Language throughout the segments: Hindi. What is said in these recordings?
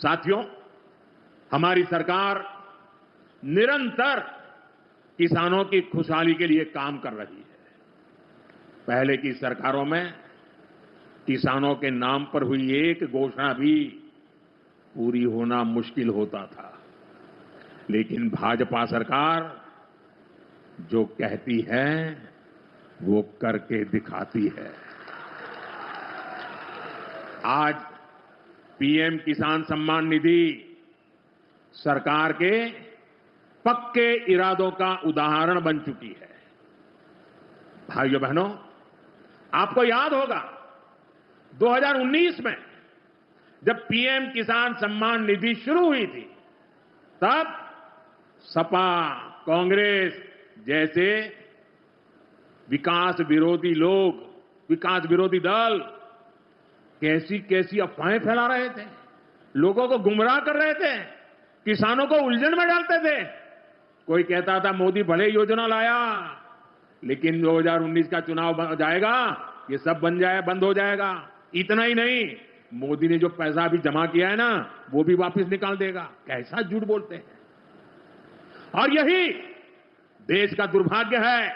साथियों, हमारी सरकार निरंतर किसानों की खुशहाली के लिए काम कर रही है। पहले की सरकारों में किसानों के नाम पर हुई एक घोषणा भी पूरी होना मुश्किल होता था, लेकिन भाजपा सरकार जो कहती है वो करके दिखाती है। आज पीएम किसान सम्मान निधि सरकार के पक्के इरादों का उदाहरण बन चुकी है। भाइयों बहनों, आपको याद होगा 2019 में जब पीएम किसान सम्मान निधि शुरू हुई थी, तब सपा, कांग्रेस जैसे विकास विरोधी लोग, विकास विरोधी दल कैसी कैसी अफवाहें फैला रहे थे, लोगों को गुमराह कर रहे थे, किसानों को उलझन में डालते थे। कोई कहता था मोदी भले योजना लाया, लेकिन 2019 का चुनाव जाएगा, ये सब बंद हो जाएगा। इतना ही नहीं, मोदी ने जो पैसा अभी जमा किया है ना, वो भी वापस निकाल देगा। कैसा झूठ बोलते हैं। और यही देश का दुर्भाग्य है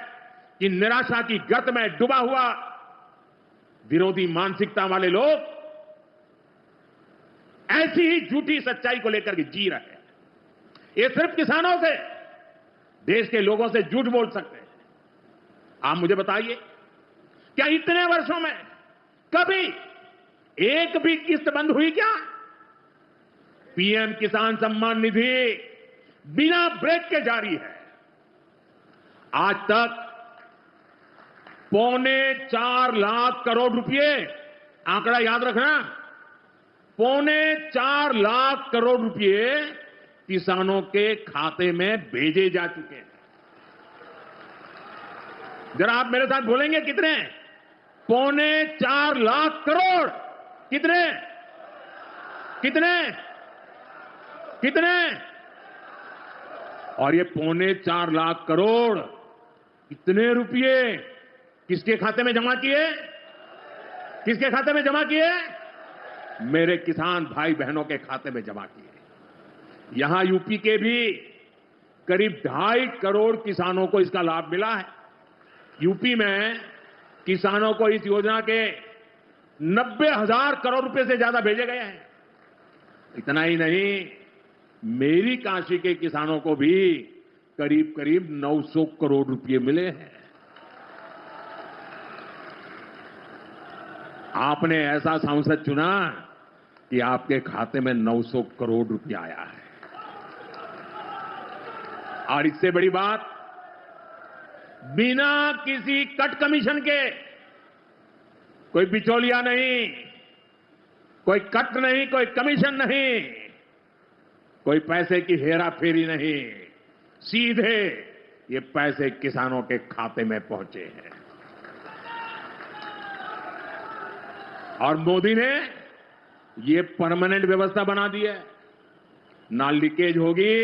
कि निराशा की गर्त में डूबा हुआ विरोधी मानसिकता वाले लोग ऐसी ही झूठी सच्चाई को लेकर के जी रहे हैं। ये सिर्फ किसानों से, देश के लोगों से झूठ बोल सकते हैं। आप मुझे बताइए, क्या इतने वर्षों में कभी एक भी किस्त बंद हुई क्या? पीएम किसान सम्मान निधि बिना ब्रेक के जारी है। आज तक 4.25 लाख करोड़ रुपए, आंकड़ा याद रखना, 4.25 लाख करोड़ रुपए किसानों के खाते में भेजे जा चुके हैं। जरा आप मेरे साथ बोलेंगे कितने? 4.25 लाख करोड़। कितने कितने कितने? और ये 4.25 लाख करोड़ कितने रुपए किसके खाते में जमा किए? किसके खाते में जमा किए? मेरे किसान भाई बहनों के खाते में जमा किए। यहां यूपी के भी करीब 2.5 करोड़ किसानों को इसका लाभ मिला है। यूपी में किसानों को इस योजना के 90,000 करोड़ रुपए से ज्यादा भेजे गए हैं। इतना ही नहीं, मेरी काशी के किसानों को भी करीब करीब 900 करोड़ रुपए मिले हैं। आपने ऐसा सांसद चुना कि आपके खाते में 900 करोड़ रुपया आया है। और इससे बड़ी बात, बिना किसी कट कमीशन के, कोई बिचौलिया नहीं, कोई कट नहीं, कोई कमीशन नहीं, कोई पैसे की हेरा फेरी नहीं, सीधे ये पैसे किसानों के खाते में पहुंचे हैं। और मोदी ने ये परमानेंट व्यवस्था बना दी है। ना लीकेज होगी,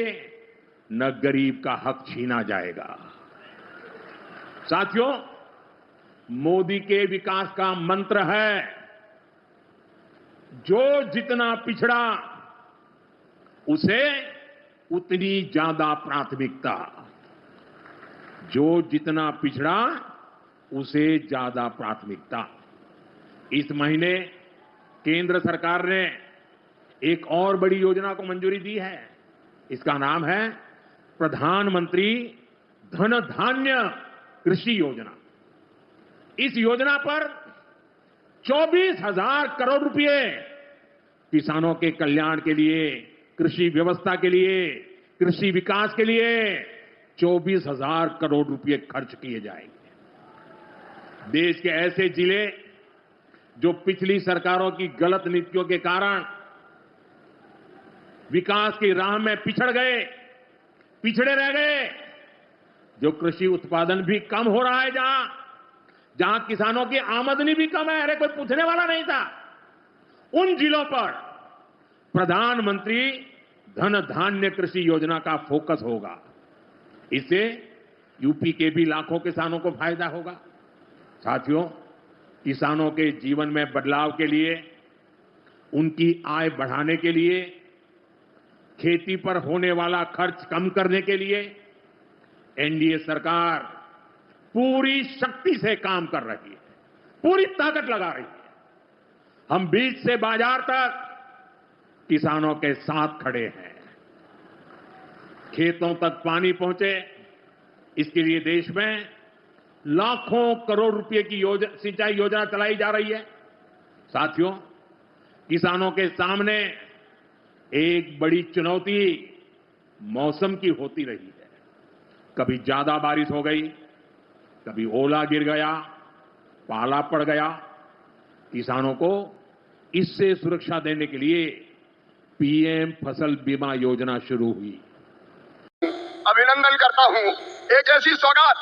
न गरीब का हक छीना जाएगा। साथियों, मोदी के विकास का मंत्र है, जो जितना पिछड़ा उसे उतनी ज्यादा प्राथमिकता। जो जितना पिछड़ा उसे ज्यादा प्राथमिकता। इस महीने केंद्र सरकार ने एक और बड़ी योजना को मंजूरी दी है। इसका नाम है प्रधानमंत्री धन धान्य कृषि योजना। इस योजना पर 24,000 करोड़ रुपए किसानों के कल्याण के लिए, कृषि व्यवस्था के लिए, कृषि विकास के लिए 24,000 करोड़ रुपए खर्च किए जाएंगे। देश के ऐसे जिले जो पिछली सरकारों की गलत नीतियों के कारण विकास की राह में पिछड़े रह गए, जो कृषि उत्पादन भी कम हो रहा है, जहां किसानों की आमदनी भी कम है, अरे कोई पूछने वाला नहीं था, उन जिलों पर प्रधानमंत्री धन धान्य कृषि योजना का फोकस होगा। इससे यूपी के भी लाखों किसानों को फायदा होगा। साथियों, किसानों के जीवन में बदलाव के लिए, उनकी आय बढ़ाने के लिए खेती पर होने वाला खर्च कम करने के लिए एनडीए सरकार पूरी शक्ति से काम कर रही है, पूरी ताकत लगा रही है। हम बीज से बाजार तक किसानों के साथ खड़े हैं। खेतों तक पानी पहुंचे, इसके लिए देश में लाखों करोड़ रुपए की सिंचाई योजना चलाई जा रही है। साथियों, किसानों के सामने एक बड़ी चुनौती मौसम की होती रही है। कभी ज्यादा बारिश हो गई, कभी ओला गिर गया, पाला पड़ गया। किसानों को इससे सुरक्षा देने के लिए पीएम फसल बीमा योजना शुरू हुई। अभिनंदन करता हूं, एक ऐसी सौगात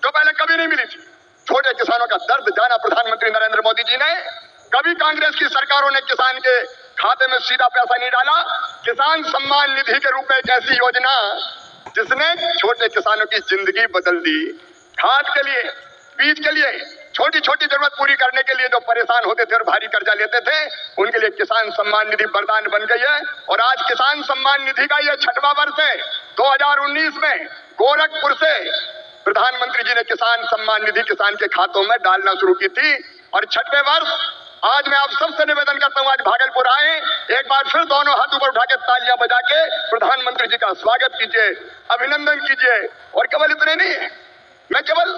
जो पहले कभी नहीं मिली थी। छोटे किसानों का दर्द जाना प्रधानमंत्री नरेंद्र मोदी जी ने। कभी कांग्रेस की सरकारों ने किसान के खाते में सीधा पैसा नहीं डाला। किसान सम्मान निधि के रूप में एक ऐसी योजना जिसने छोटे किसानों की जिंदगी बदल दी। खाद के लिए, बीज के लिए, छोटी छोटी जरूरत पूरी करने के लिए जो परेशान होते थे और भारी कर्जा लेते थे, उनके लिए किसान सम्मान निधि वरदान बन गई है। और आज किसान सम्मान निधि का यह 6वां वर्ष है। 2019 में गोरखपुर से प्रधानमंत्री जी ने किसान सम्मान निधि किसान के खातों में डालना शुरू की थी। और 6वें वर्ष आज मैं आप सबसे निवेदन करता हूं, आज भागलपुर आए, एक बार फिर दोनों हाथ ऊपर उठा के तालियां बजा के प्रधानमंत्री जी का स्वागत कीजिए, अभिनंदन कीजिए। और केवल इतने नहीं, मैं केवल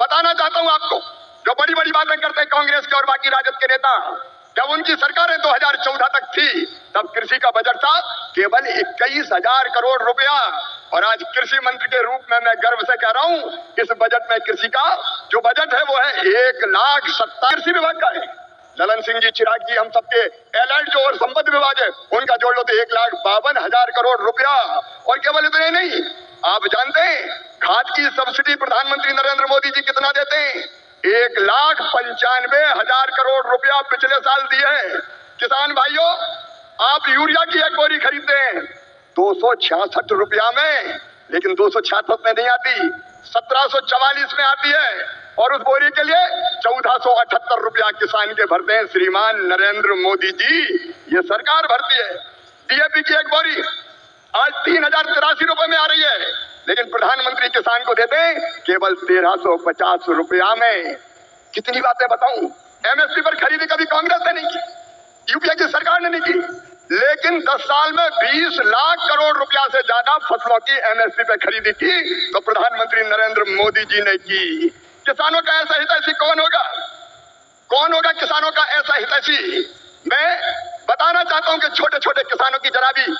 बताना चाहता हूं आपको, जो बड़ी बड़ी बातें करते हैं कांग्रेस के और बाकी राजद के नेता, जब उनकी सरकारें 2014 तक थी, तब कृषि का बजट था केवल 21,000 करोड़ रुपया। और आज कृषि मंत्री के रूप में मैं गर्व से कह रहा हूं, इस बजट में कृषि का जो बजट है वो है 1,70,000 कृषि विभाग का है। ललन सिंह जी, चिराग जी, हम सबके एलाइड जो और संबद्ध विभाग है, उनका जोड़ लो तो 1,52,000 करोड़ रुपया। और केवल इतने नहीं, आप जानते हैं खाद की सब्सिडी प्रधानमंत्री नरेंद्र मोदी जी कितना देते हैं? 1,95,000 करोड़ रुपया पिछले साल दिए हैं। किसान भाइयों, आप यूरिया की एक बोरी खरीदते हैं 266 रुपया में, लेकिन 266 में नहीं आती, 1744 में आती है। और उस बोरी के लिए 1478 रुपया किसान के भरते हैं श्रीमान नरेंद्र मोदी जी, ये सरकार भरती है। डीएपी की एक बोरी आज 3,083 रुपए में आ रही है, लेकिन प्रधानमंत्री किसान को देते हैं केवल 1,350 रुपया में। कितनी बातें बताऊं, एमएसपी पर खरीदी कभी कांग्रेस ने नहीं की, यूपीए की सरकार ने नहीं की, लेकिन 10 साल में 20 लाख करोड़ रुपया से ज्यादा फसलों की एमएसपी पे खरीदी की तो प्रधानमंत्री नरेंद्र मोदी जी ने की। किसानों का ऐसा हितैषी कौन होगा? कौन होगा किसानों का ऐसा हितैषी? मैं बताना चाहता हूं कि छोटे छोटे किसानों की जरा भी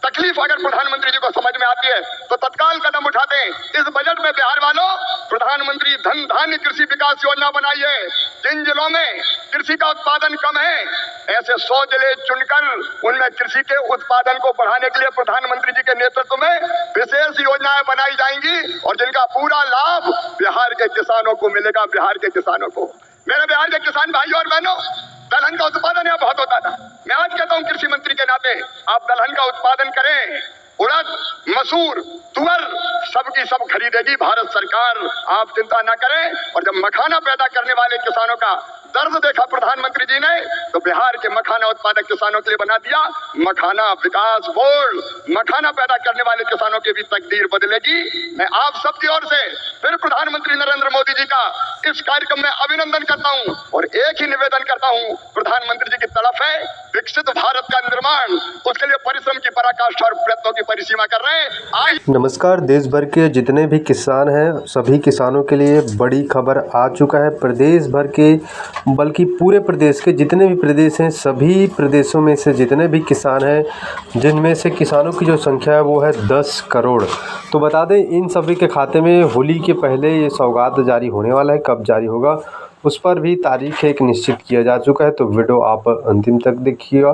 तकलीफ अगर प्रधानमंत्री जी को समझ में आती है तो तत्काल कदम उठाते हैं। इस बजट में बिहार वालों प्रधानमंत्री धन धान्य कृषि विकास योजना बनाई है। जिन जिलों में कृषि का उत्पादन कम है, ऐसे 100 जिले चुनकर उनमें कृषि के उत्पादन को बढ़ाने के लिए प्रधानमंत्री जी के नेतृत्व में विशेष योजनाएं बनाई जाएंगी और जिनका पूरा लाभ बिहार के किसानों को मिलेगा। बिहार के किसानों को, मेरे बिहार के किसान भाइयों और बहनों, दलहन का उत्पादन यहाँ बहुत होता था। मैं आज कहता हूँ कृषि मंत्री के नाते, आप दलहन का उत्पादन करें। उड़द, मसूर, तुअर सबकी सब खरीदेगी भारत सरकार, आप चिंता ना करें। और जब मखाना पैदा करने वाले किसानों का दर्द देखा प्रधानमंत्री जी ने, तो बिहार के मखाना उत्पादक किसानों के लिए बना दिया मखाना विकास बोर्ड। मखाना पैदा करने वाले किसानों की भी तकदीर बदलेगी। मैं आप सबकी ओर से फिर प्रधानमंत्री नरेंद्र मोदी जी का इस कार्यक्रम में अभिनंदन करता हूं और एक ही निवेदन करता हूं, प्रधानमंत्री जी की तरफ है विकसित भारत का निर्माण, उसके लिए परिश्रम की पराकाष्ठा और प्रयत्नों की परिसीमा कर रहे हैं। नमस्कार, देश भर के जितने भी किसान हैं सभी किसानों के लिए बड़ी खबर आ चुका है। प्रदेश भर के, बल्कि पूरे प्रदेश के जितने भी प्रदेश हैं, सभी प्रदेशों में से जितने भी किसान हैं, जिनमें से किसानों की जो संख्या है वो है 10 करोड़। तो बता दें, इन सभी के खाते में होली के पहले ये सौगात जारी होने वाला है। कब जारी होगा उस पर भी तारीख एक निश्चित किया जा चुका है, तो वीडियो आप अंतिम तक देखिएगा।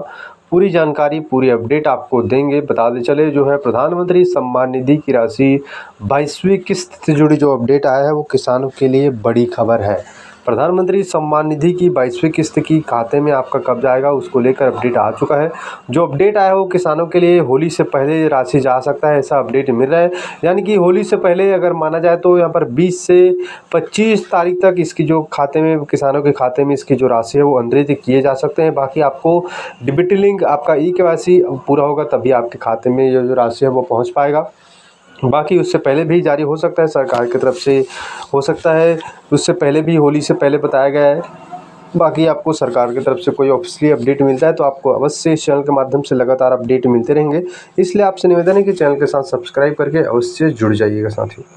पूरी जानकारी, पूरी अपडेट आपको देंगे। बताते चले, जो है प्रधानमंत्री सम्मान निधि की राशि 22वीं किस्त से जुड़ी जो अपडेट आया है वो किसानों के लिए बड़ी खबर है। प्रधानमंत्री सम्मान निधि की 22वीं किस्त की खाते में आपका कब जाएगा, उसको लेकर अपडेट आ चुका है। जो अपडेट आया है वो किसानों के लिए होली से पहले राशि जा सकता है, ऐसा अपडेट मिल रहा है। यानी कि होली से पहले अगर माना जाए तो यहाँ पर 20 से 25 तारीख तक इसकी जो खाते में, किसानों के खाते में इसकी जो राशि है वो अंतरित किए जा सकते हैं। बाकी आपको डीबीटी लिंक, आपका ई-केवाईसी पूरा होगा तभी आपके खाते में ये जो राशि है वो पहुँच पाएगा। बाकी उससे पहले भी जारी हो सकता है, सरकार की तरफ से हो सकता है, उससे पहले भी, होली से पहले बताया गया है। बाकी आपको सरकार की तरफ से कोई ऑफिशियली अपडेट मिलता है तो आपको अवश्य इस चैनल के माध्यम से लगातार अपडेट मिलते रहेंगे। इसलिए आपसे निवेदन है कि चैनल के साथ सब्सक्राइब करके अवश्य जुड़ जाइएगा साथियों।